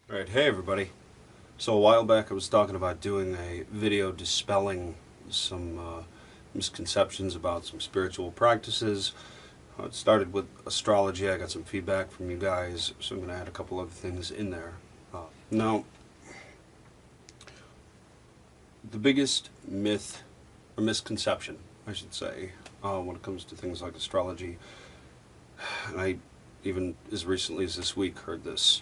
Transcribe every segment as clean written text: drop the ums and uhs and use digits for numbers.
Alright, hey everybody. So a while back I was talking about doing a video dispelling some misconceptions about some spiritual practices. It started with astrology. I got some feedback from you guys, so I'm going to add a couple other things in there. Now, the biggest myth, or misconception, I should say, when it comes to things like astrology, and I even as recently as this week heard this,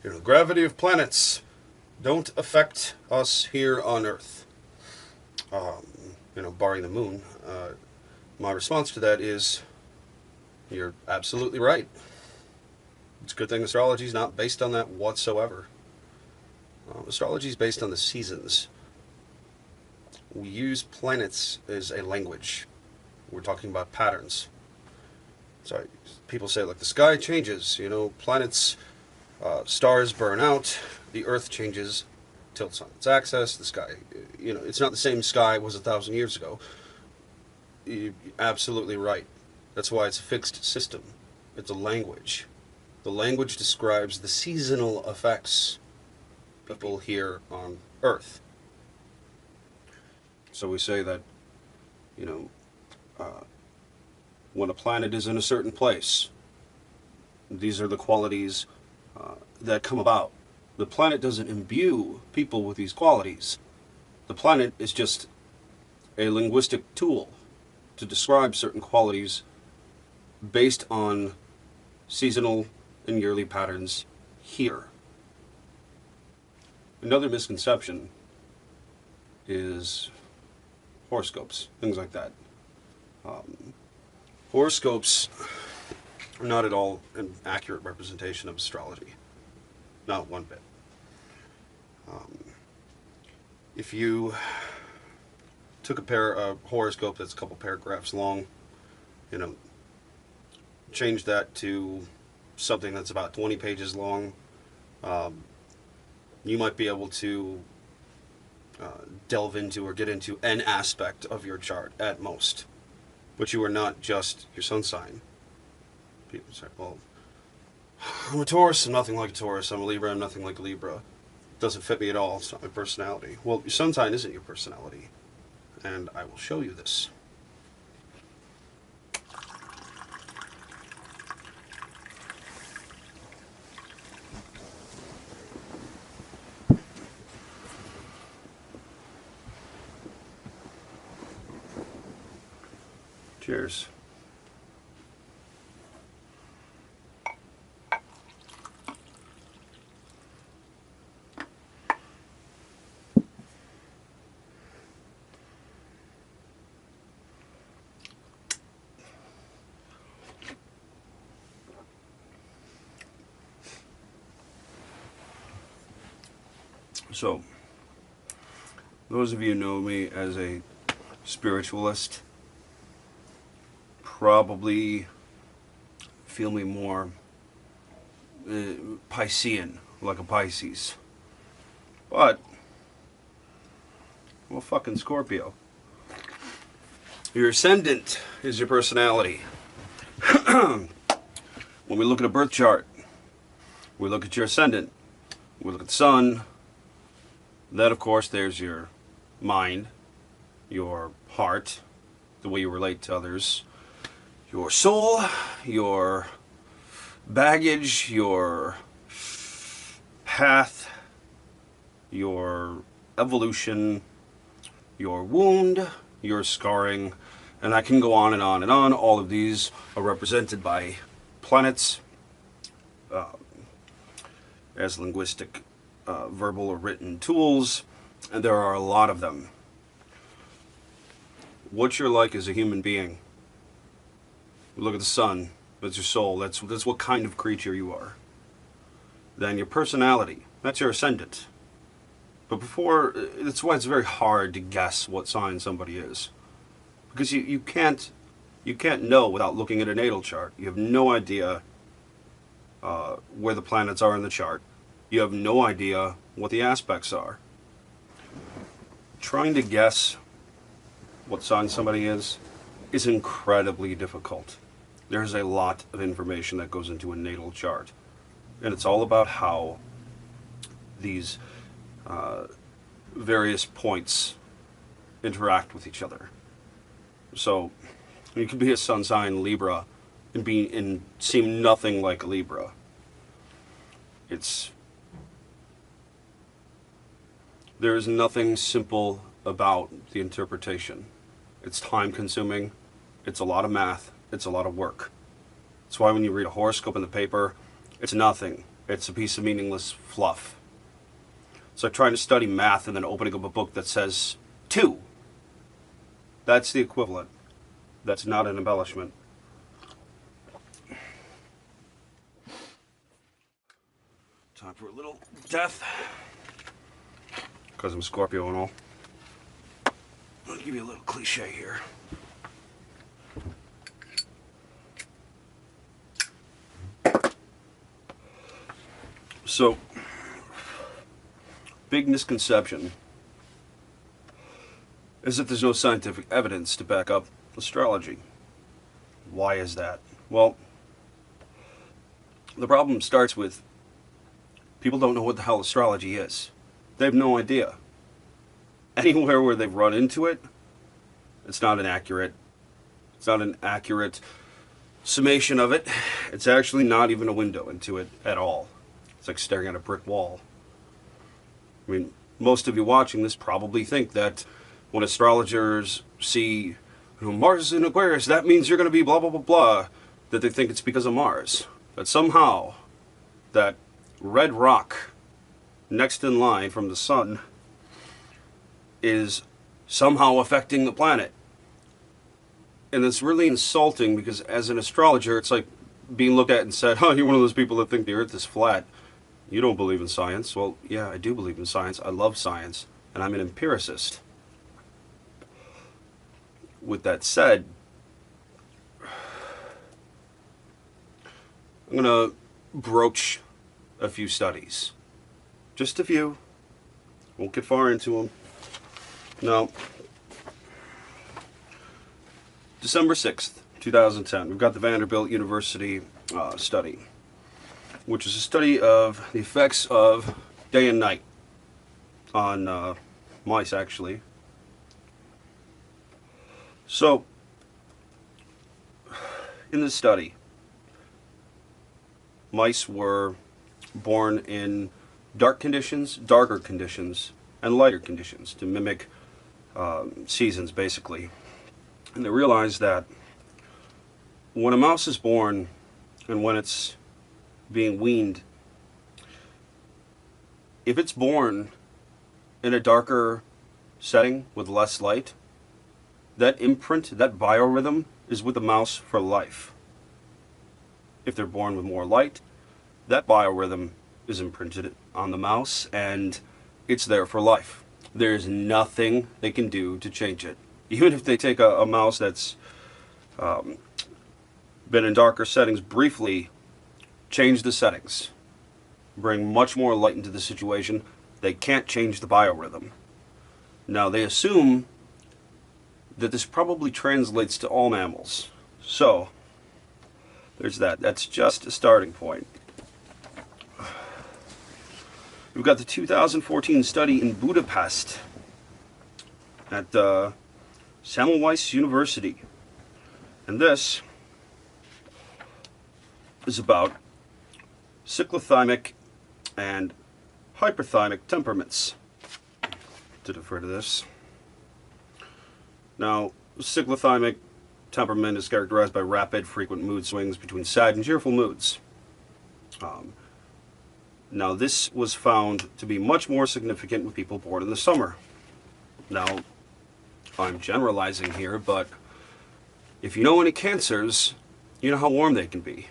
the gravity of planets don't affect us here on Earth. Barring the moon. My response to that is, you're absolutely right. It's a good thing astrology is not based on that whatsoever. Astrology is based on the seasons. We use planets as a language. We're talking about patterns. So people say, like, the sky changes, planets, stars burn out, the Earth changes, tilts on its axis, the sky, it's not the same sky it was 1,000 years ago. You're absolutely right. That's why it's a fixed system. It's a language. The language describes the seasonal effects people here on Earth. So we say that, when a planet is in a certain place, these are the qualities that come about. The planet doesn't imbue people with these qualities. The planet is just a linguistic tool to describe certain qualities based on seasonal and yearly patterns here. Another misconception is horoscopes, things like that. Horoscopes are not at all an accurate representation of astrology. Not one bit. If you took a horoscope that's a couple paragraphs long, change that to something that's about 20 pages long, you might be able to delve into or get into an aspect of your chart at most. But you are not just your sun sign. People say, well, I'm a Taurus, I'm nothing like a Taurus. I'm a Libra, I'm nothing like a Libra. It doesn't fit me at all, it's not my personality. Well, your sun sign isn't your personality. And I will show you this. Cheers. So, those of you who know me as a spiritualist probably feel me more Piscean, like a Pisces. But, well, fucking Scorpio. Your ascendant is your personality. When we look at a birth chart, we look at your ascendant, we look at the sun. Then, of course, there's your mind, your heart, the way you relate to others, your soul, your baggage, your path, your evolution, your wound, your scarring, and I can go on and on and on. All of these are represented by planets as linguistic verbal or written tools, and there are a lot of them. What you're like as a human being, look at the sun, that's your soul, that's what kind of creature you are. Then your personality, that's your ascendant. But that's why it's very hard to guess what sign somebody is, because you can't know without looking at a natal chart. You have no idea where the planets are in the chart. You have no idea what the aspects are. Trying to guess what sign somebody is incredibly difficult. There's a lot of information that goes into a natal chart. And it's all about how these various points interact with each other. So you could be a sun sign Libra and seem nothing like a Libra. There's nothing simple about the interpretation. It's time consuming, it's a lot of math, it's a lot of work. That's why when you read a horoscope in the paper, it's nothing. It's a piece of meaningless fluff. It's like trying to study math and then opening up a book that says 2. That's the equivalent. That's not an embellishment. Time for a little death. Because I'm Scorpio and all. I'll give you a little cliche here. So, big misconception is that there's no scientific evidence to back up astrology. Why is that? Well, the problem starts with people don't know what the hell astrology is. They have no idea. Anywhere where they've run into it, it's not an accurate summation of it. It's actually not even a window into it at all. It's like staring at a brick wall. I mean, most of you watching this probably think that when astrologers see, Mars is in Aquarius, that means you're going to be blah, blah, blah, blah, that they think it's because of Mars. But somehow, that red rock next in line from the sun is somehow affecting the planet. And it's really insulting because as an astrologer, it's like being looked at and said, you're one of those people that think the earth is flat. You don't believe in science. Well, yeah, I do believe in science. I love science. And I'm an empiricist. With that said, I'm going to broach a few studies. Just a few. Won't get far into them. Now, December 6th, 2010, we've got the Vanderbilt University study, which is a study of the effects of day and night on mice, actually. So, in this study, mice were born in darker conditions, and lighter conditions to mimic seasons, basically. And they realized that when a mouse is born and when it's being weaned, if it's born in a darker setting with less light, that imprint, that biorhythm, is with the mouse for life. If they're born with more light, that biorhythm is imprinted on the mouse and it's there for life. There's nothing they can do to change it. Even if they take a mouse that's been in darker settings briefly, change the settings, bring much more light into the situation, they can't change the biorhythm. Now, they assume that this probably translates to all mammals. So, there's that. That's just a starting point. We've got the 2014 study in Budapest at Semmelweis University. And this is about cyclothymic and hyperthymic temperaments, to defer to this. Now, cyclothymic temperament is characterized by rapid, frequent mood swings between sad and cheerful moods. Now, this was found to be much more significant with people born in the summer. Now, I'm generalizing here, but if you know any cancers, you know how warm they can be.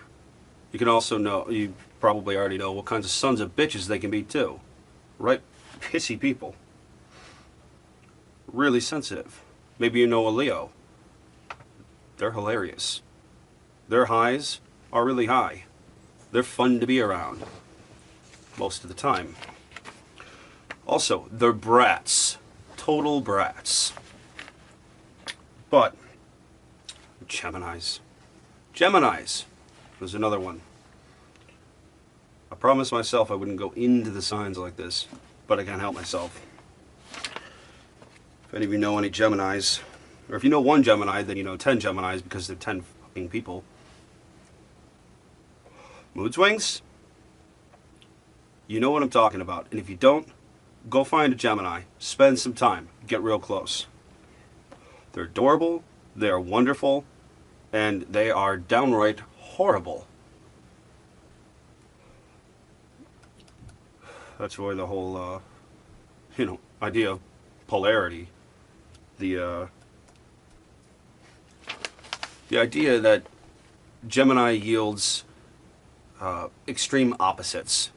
You can also know, you probably already know what kinds of sons of bitches they can be too. Right? Pissy people. Really sensitive. Maybe you know a Leo. They're hilarious. Their highs are really high. They're fun to be around. Most of the time. Also, they're brats. Total brats. But, Geminis. Geminis. There's another one. promised myself I wouldn't go into the signs like this, but I can't help myself. If any of you know any Geminis, or if you know one Gemini, then you know 10 Geminis because they're 10 fucking people. Mood swings? You know what I'm talking about. And if you don't, go find a Gemini. Spend some time. Get real close. They're adorable, they are wonderful, and they are downright horrible. That's why the whole, idea of polarity, the idea that Gemini yields extreme opposites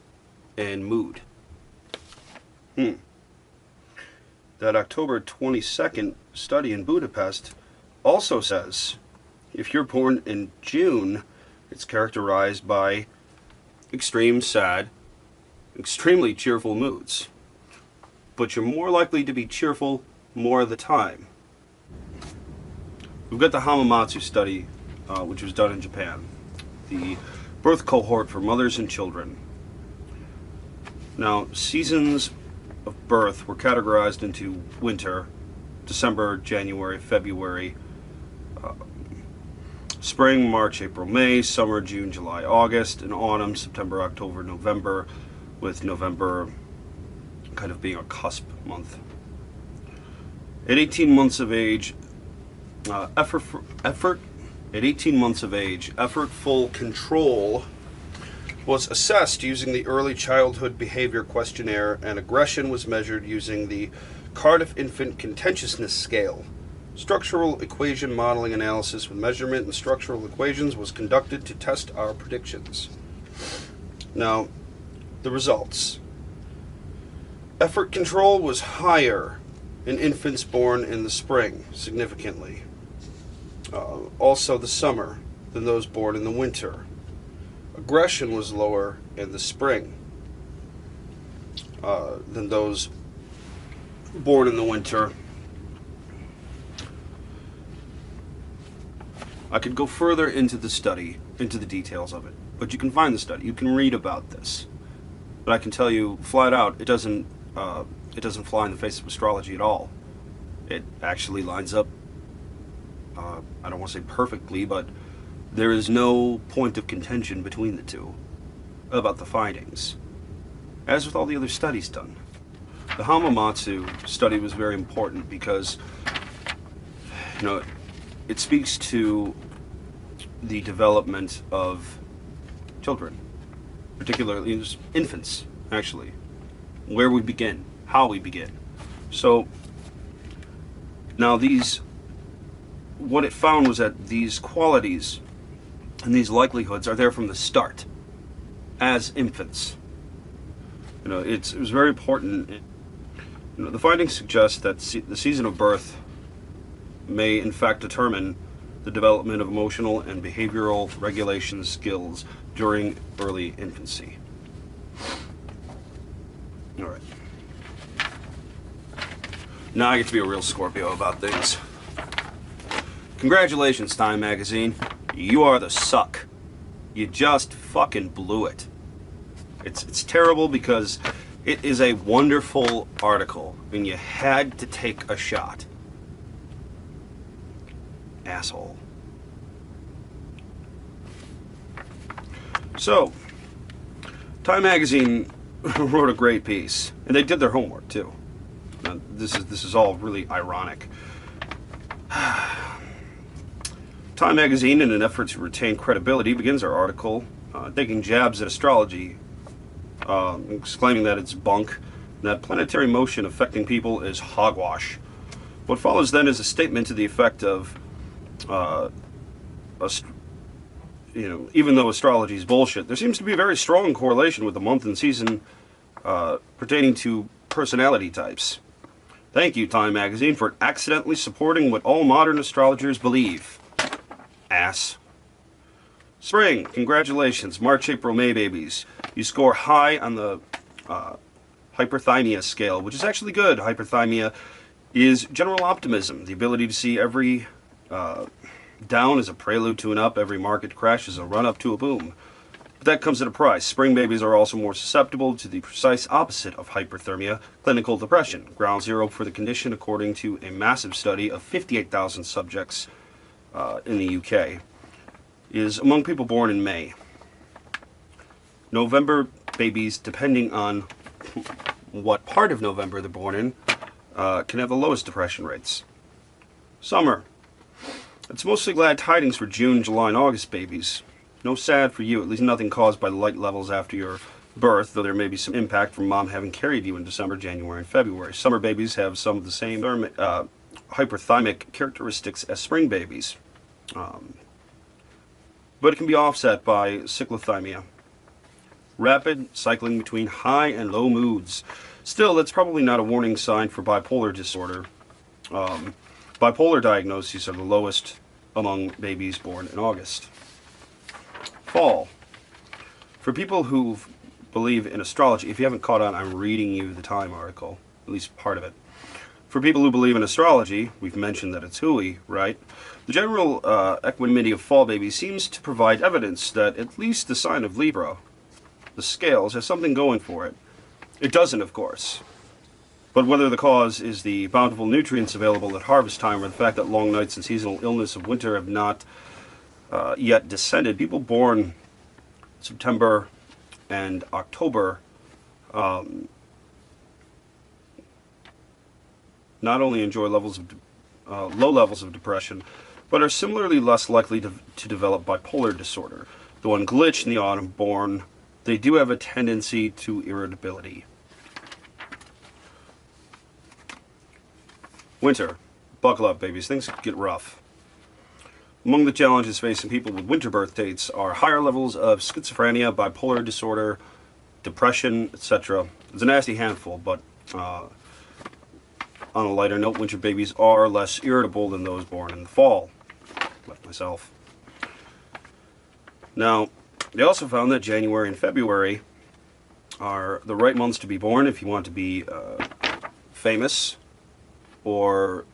in mood. That October 22nd study in Budapest also says if you're born in June, it's characterized by extreme sad, extremely cheerful moods. But you're more likely to be cheerful more of the time. We've got the Hamamatsu study, which was done in Japan. The birth cohort for mothers and children. Now, seasons of birth were categorized into winter, December, January, February, spring, March, April, May, summer, June, July, August, and autumn, September, October, November, with November kind of being a cusp month. At 18 months of age, effortful control was assessed using the Early Childhood Behavior Questionnaire, and aggression was measured using the Cardiff Infant Contentiousness Scale. Structural equation modeling analysis with measurement and structural equations was conducted to test our predictions. Now, the results. Effort control was higher in infants born in the spring, significantly. Also the summer than those born in the winter. Aggression was lower in the spring than those born in the winter. I could go further into the study, into the details of it, but you can find the study. You can read about this. But I can tell you flat out, it doesn't fly in the face of astrology at all. It actually lines up, I don't want to say perfectly, but there is no point of contention between the two about the findings, as with all the other studies done. The Hamamatsu study was very important because, it speaks to the development of children, particularly infants, actually, where we begin, how we begin. So now what it found was that these qualities and these likelihoods are there from the start as infants. It was very important. The findings suggest that the season of birth may in fact determine the development of emotional and behavioral regulation skills during early infancy. All right. Now I get to be a real Scorpio about things. Congratulations, Time Magazine. You are the suck. You just fucking blew it. It's terrible because it is a wonderful article and you had to take a shot. Asshole. So, Time Magazine wrote a great piece, and they did their homework too. Now, this is all really ironic. Time Magazine, in an effort to retain credibility, begins our article taking jabs at astrology, exclaiming that it's bunk, and that planetary motion affecting people is hogwash. What follows then is a statement to the effect of, even though astrology is bullshit, there seems to be a very strong correlation with the month and season pertaining to personality types. Thank you, Time Magazine, for accidentally supporting what all modern astrologers believe. Ass. Spring, congratulations, March, April, May babies. You score high on the hyperthymia scale, which is actually good. Hyperthymia is general optimism, the ability to see every down as a prelude to an up, every market crash is a run up to a boom. But That comes at a price. Spring babies are also more susceptible to the precise opposite of hyperthermia, clinical depression, ground zero for the condition according to a massive study of 58,000 subjects in the UK, is among people born in May. November babies, depending on what part of November they're born in, can have the lowest depression rates. Summer. It's mostly glad tidings for June, July, and August babies. No sad for you, at least nothing caused by the light levels after your birth, though there may be some impact from mom having carried you in December, January, and February. Summer babies have some of the same hyperthymic characteristics as spring babies, but it can be offset by cyclothymia. Rapid cycling between high and low moods. Still, that's probably not a warning sign for bipolar disorder. Bipolar diagnoses are the lowest among babies born in August. Fall. For people who believe in astrology, if you haven't caught on, I'm reading you the Time article, at least part of it. For people who believe in astrology, we've mentioned that it's hooey, right? The general equanimity of fall babies seems to provide evidence that at least the sign of Libra, the scales, has something going for it. It doesn't, of course. But whether the cause is the bountiful nutrients available at harvest time or the fact that long nights and seasonal illness of winter have not yet descended, people born September and October not only enjoy levels of low levels of depression, but are similarly less likely to develop bipolar disorder. Though on glitch in the autumn born, they do have a tendency to irritability. Winter. Buckle up, babies. Things get rough. Among the challenges facing people with winter birth dates are higher levels of schizophrenia, bipolar disorder, depression, etc. It's a nasty handful, but on a lighter note, winter babies are less irritable than those born in the fall, like myself. Now, they also found that January and February are the right months to be born if you want to be famous or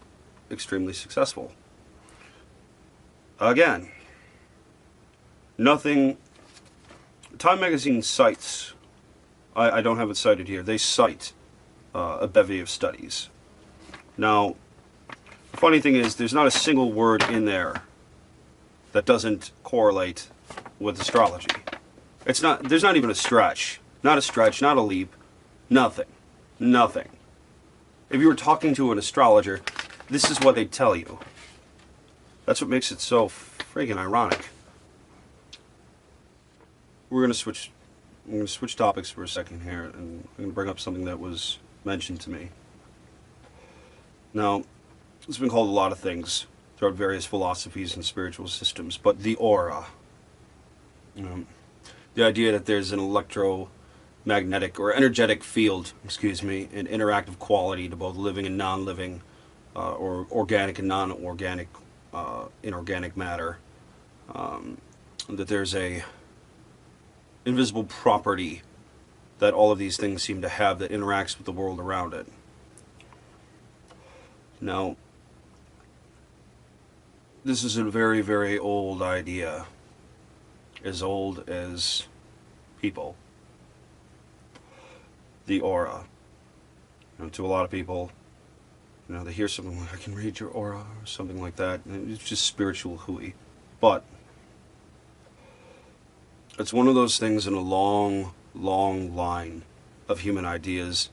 extremely successful. Again, nothing. Time magazine cites, I don't have it cited here, they cite a bevy of studies. Now, the funny thing is, there's not a single word in there that doesn't correlate with astrology. It's not, there's not even a stretch. Not a stretch, not a leap, nothing. Nothing. If you were talking to an astrologer, this is what they'd tell you. That's what makes it so friggin' ironic. I'm going to switch topics for a second here, and I'm going to bring up something that was mentioned to me. Now, it's been called a lot of things throughout various philosophies and spiritual systems, but the aura. The idea that there's an electromagnetic or energetic field, an interactive quality to both living and non-living, or organic and non-organic, inorganic matter. That there's a invisible property that all of these things seem to have that interacts with the world around it. Now, this is a very, very old idea, as old as people. The aura. To a lot of people, they hear something like, I can read your aura, or something like that, and it's just spiritual hooey. But it's one of those things in a long, long line of human ideas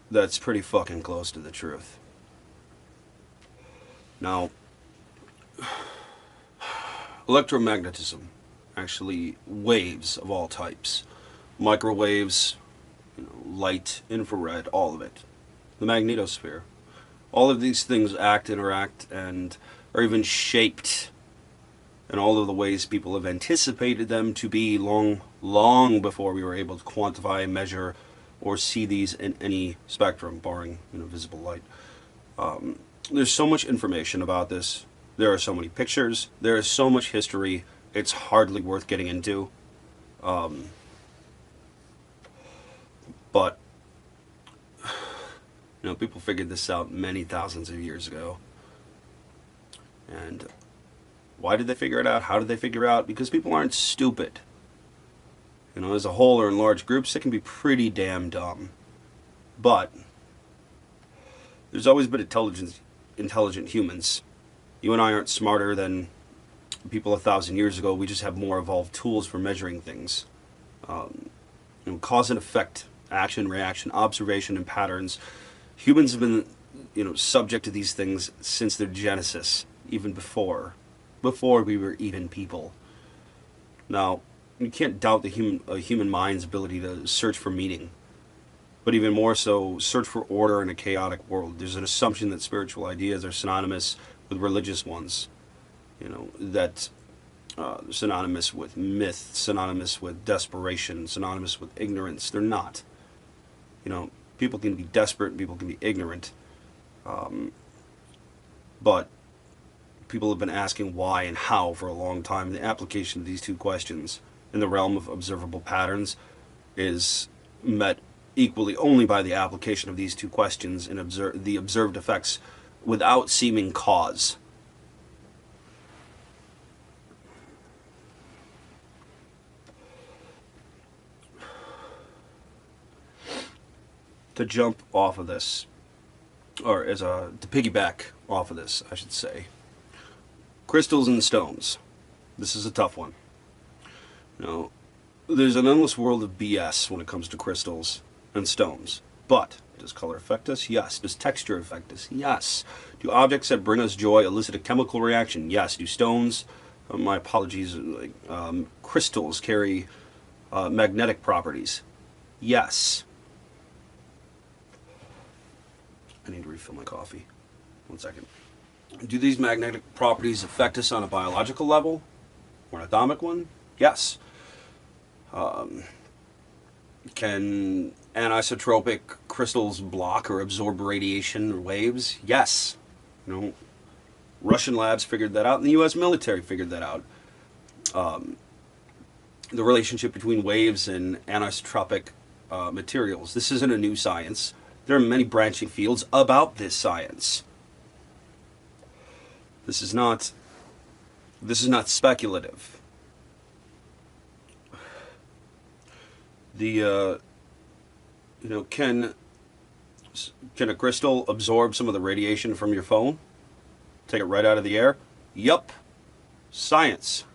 that's pretty fucking close to the truth. Now, electromagnetism, actually waves of all types, microwaves, light, infrared, all of it, the magnetosphere, all of these things act, interact, and are even shaped in all of the ways people have anticipated them to be long, long before we were able to quantify, measure, or see these in any spectrum, barring visible light. There's so much information about this. There are so many pictures. There is so much history. It's hardly worth getting into. But people figured this out many thousands of years ago. And why did they figure it out? How did they figure it out? Because people aren't stupid. You know, as a whole or in large groups, it can be pretty damn dumb. But there's always been intelligent humans. You and I aren't smarter than people 1,000 years ago. We just have more evolved tools for measuring things. You know, cause and effect, action, reaction, observation, and patterns. Humans have been, you know, subject to these things since their genesis, even before we were even people. Now, you can't doubt the human mind's ability to search for meaning, but even more so, search for order in a chaotic world. There's an assumption that spiritual ideas are synonymous with religious ones. You know, that synonymous with myth, synonymous with desperation, synonymous with ignorance. They're not. You know, people can be desperate, people can be ignorant, but people have been asking why and how for a long time. The application of these two questions in the realm of observable patterns is met equally only by the application of these two questions in the observed effects without seeming cause. To jump off of this, or to piggyback off of this, I should say, crystals and stones. This is a tough one. You know, there's an endless world of BS when it comes to crystals and stones. But does color affect us? Yes. Does texture affect us? Yes. Do objects that bring us joy elicit a chemical reaction? Yes. Do stones, my apologies, crystals carry magnetic properties? Yes. I need to refill my coffee. 1 second. Do these magnetic properties affect us on a biological level or an atomic one? Yes. Can anisotropic crystals block or absorb radiation or waves? Yes. You know, Russian labs figured that out, and the U.S. military figured that out. The relationship between waves and anisotropic materials. This isn't a new science. There are many branching fields about this science. This is not speculative. Can a crystal absorb some of the radiation from your phone? Take it right out of the air? Yup. Science.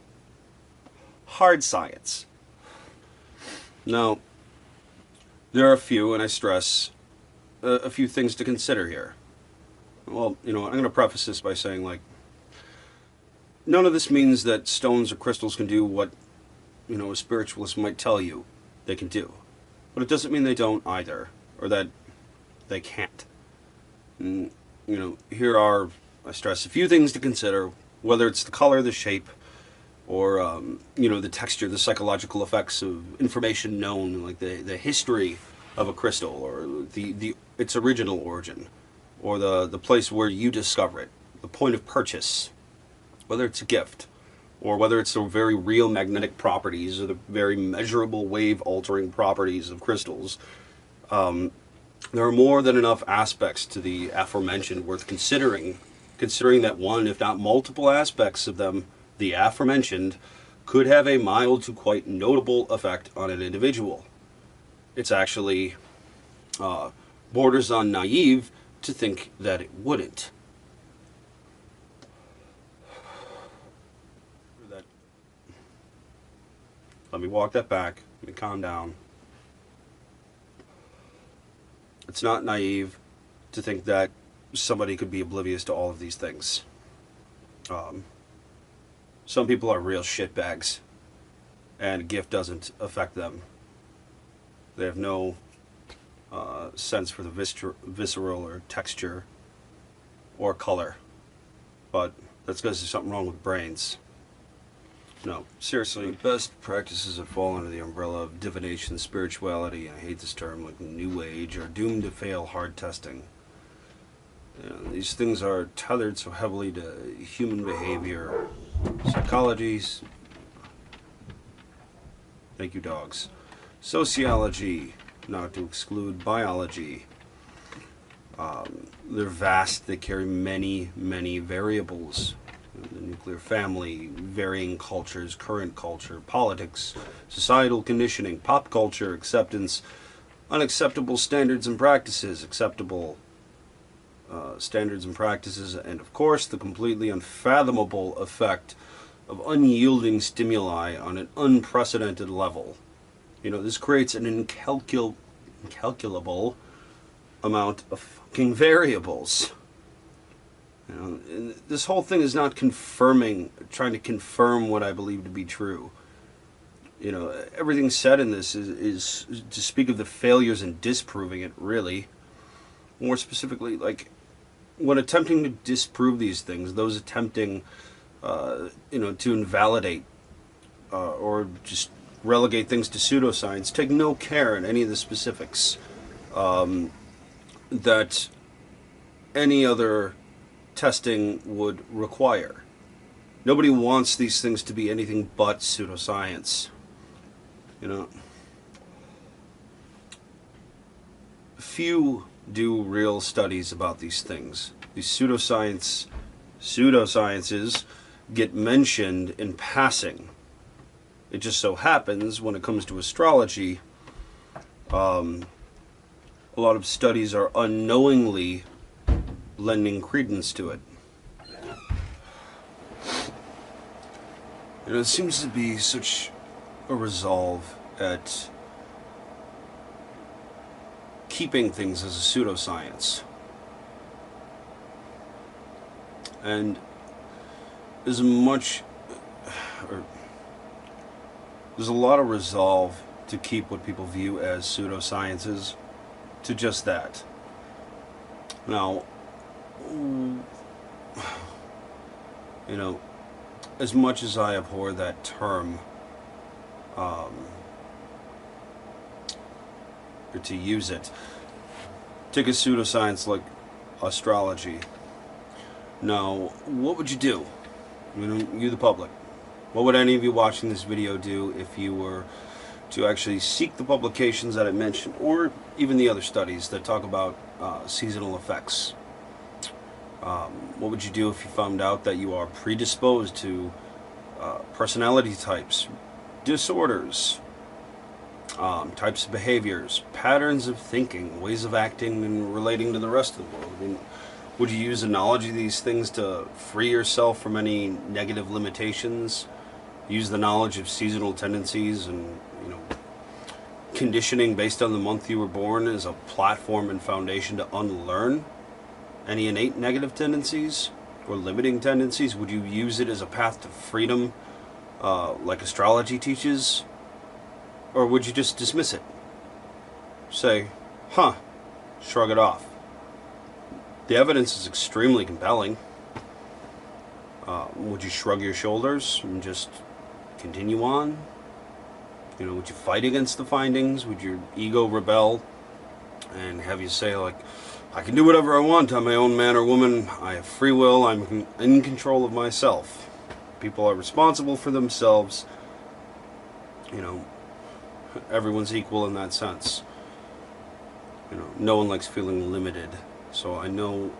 Hard science. Now, there are a few, and I stress, a few things to consider here. Well, I'm going to preface this by saying, none of this means that stones or crystals can do what, a spiritualist might tell you they can do. But it doesn't mean they don't either, or that they can't. And, here are, I stress, a few things to consider, whether it's the color, the shape, or, the texture, the psychological effects of information known, like the history of a crystal, or its original origin, or the place where you discover it, the point of purchase, whether it's a gift, or whether it's the very real magnetic properties or the very measurable wave-altering properties of crystals. There are more than enough aspects to the aforementioned worth considering that one, if not multiple aspects of them, the aforementioned, could have a mild to quite notable effect on an individual. It's actually borders on naive to think that it wouldn't. Let me walk that back. Let me calm down. It's not naive to think that somebody could be oblivious to all of these things. Some people are real shitbags, and a gift doesn't affect them. They have no sense for the visceral or texture or color. But that's because there's something wrong with brains. No, seriously, best practices that fall under the umbrella of divination, spirituality, I hate this term, like New Age, are doomed to fail hard testing. These things are tethered so heavily to human behavior, psychologies, thank you dogs, sociology, not to exclude biology. They're vast, they carry many, many variables The nuclear family, varying cultures, current culture, politics, societal conditioning, pop culture, acceptance, unacceptable standards and practices, acceptable standards and practices, and of course the completely unfathomable effect of unyielding stimuli on an unprecedented level. This creates an incalculable amount of fucking variables. And this whole thing is not trying to confirm what I believe to be true. Everything said in this is to speak of the failures in disproving it, really. More specifically, like, when attempting to disprove these things, those attempting, to invalidate or just relegate things to pseudoscience take no care in any of the specifics that any other testing would require. Nobody wants these things to be anything but pseudoscience. Few do real studies about these things. These pseudosciences get mentioned in passing. It just so happens when it comes to astrology, a lot of studies are unknowingly lending credence to it. It seems to be such a resolve at keeping things as a pseudoscience. And there's a lot of resolve to keep what people view as pseudosciences to just that. Now, as much as I abhor that term, or to use it, take a pseudoscience like astrology. Now, what would you do? You the public. What would any of you watching this video do if you were to actually seek the publications that I mentioned, or even the other studies that talk about seasonal effects? What would you do if you found out that you are predisposed to personality types, disorders, types of behaviors, patterns of thinking, ways of acting and relating to the rest of the world? Would you use the knowledge of these things to free yourself from any negative limitations? Use the knowledge of seasonal tendencies and conditioning based on the month you were born as a platform and foundation to unlearn any innate negative tendencies or limiting tendencies? Would you use it as a path to freedom, like astrology teaches? Or would you just dismiss it? Say, shrug it off. The evidence is extremely compelling. Would you shrug your shoulders and just continue on? Would you fight against the findings? Would your ego rebel and have you say, like, I can do whatever I want. I'm my own man or woman. I have free will. I'm in control of myself. People are responsible for themselves. Everyone's equal in that sense. No one likes feeling limited. So I know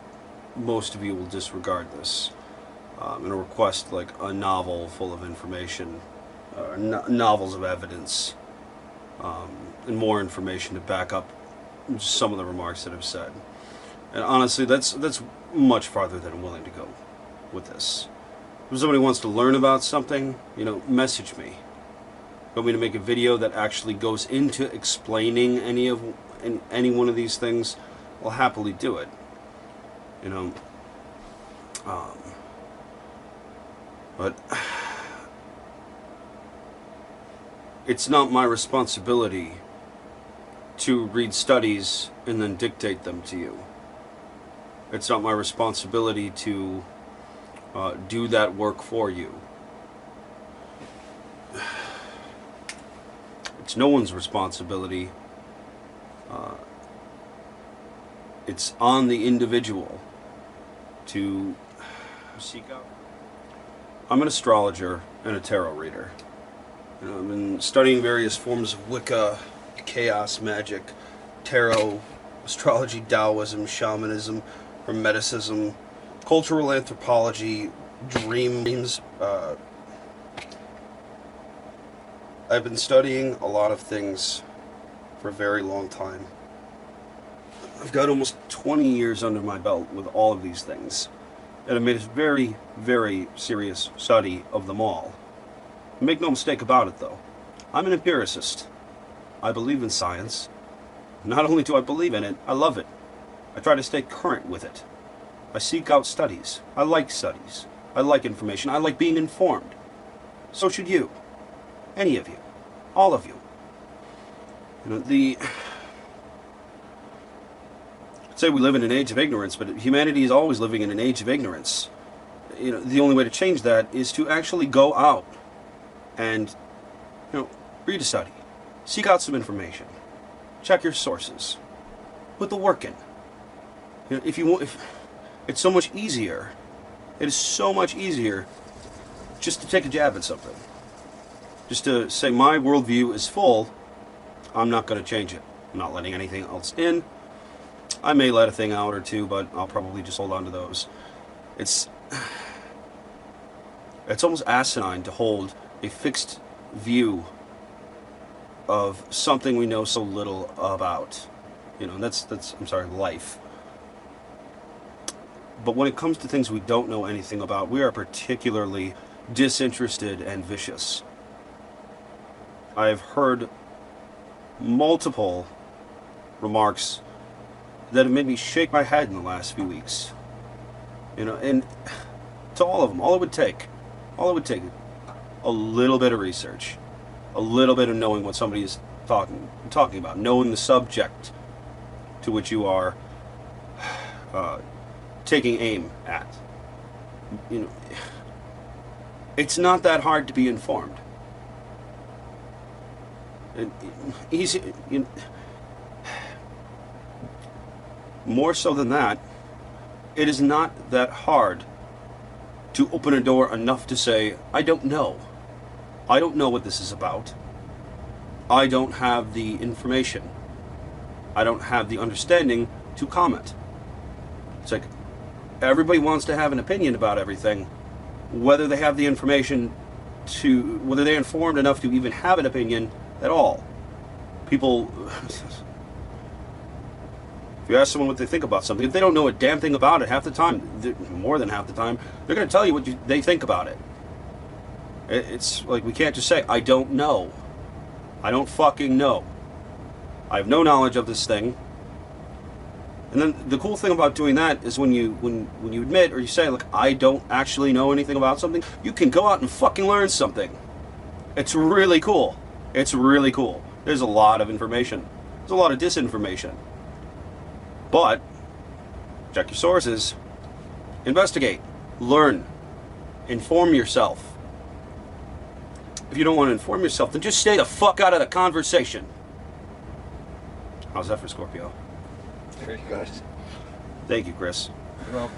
most of you will disregard this and request like a novel full of information, novels of evidence, and more information to back up some of the remarks that I've said. And honestly, that's much farther than I'm willing to go with this. If somebody wants to learn about something, message me. Want me to make a video that actually goes into explaining any one of these things? I'll happily do it. But it's not my responsibility to read studies and then dictate them to you. It's not my responsibility to do that work for you. It's no one's responsibility. It's on the individual to seek out. I'm an astrologer and a tarot reader. I've been studying various forms of Wicca, chaos magic, tarot, astrology, Taoism, shamanism, hermeticism, cultural anthropology, dreams. I've been studying a lot of things for a very long time. I've got almost 20 years under my belt with all of these things, and I've made a very, very serious study of them all. Make no mistake about it, though. I'm an empiricist. I believe in science. Not only do I believe in it, I love it. I try to stay current with it. I seek out studies. I like studies. I like information. I like being informed. So should you. Any of you. All of you. You know, I'd say we live in an age of ignorance, but humanity is always living in an age of ignorance. You know, the only way to change that is to actually go out and, read a study. Seek out some information. Check your sources. Put the work in. You know, if it's so much easier. It is so much easier just to take a jab at something. Just to say my worldview is full, I'm not going to change it. I'm not letting anything else in. I may let a thing out or two, but I'll probably just hold on to those. It's almost asinine to hold a fixed view of something we know so little about. You know, that's life. But when it comes to things we don't know anything about, we are particularly disinterested and vicious. I've heard multiple remarks that have made me shake my head in the last few weeks. You know, and to all of them, all it would take, a little bit of research, a little bit of knowing what somebody is talking about, knowing the subject to which you are taking aim at. You know, it's not that hard to be informed. Easy, more so than that, it is not that hard to open a door enough to say, I don't know. I don't know what this is about. I don't have the information. I don't have the understanding to comment. It's like, everybody wants to have an opinion about everything, whether they have the information whether they're informed enough to even have an opinion at all. People, if you ask someone what they think about something, if they don't know a damn thing about it half the time, more than half the time, they're going to tell you what they think about it. It's like, we can't just say, I don't know. I don't fucking know. I have no knowledge of this thing. And then the cool thing about doing that is when you admit or you say, look, I don't actually know anything about something, you can go out and fucking learn something. It's really cool. It's really cool. There's a lot of information. There's a lot of disinformation. But check your sources. Investigate. Learn. Inform yourself. If you don't want to inform yourself, then just stay the fuck out of the conversation. How's that for Scorpio? Very good. Thank you, Chris. You're welcome.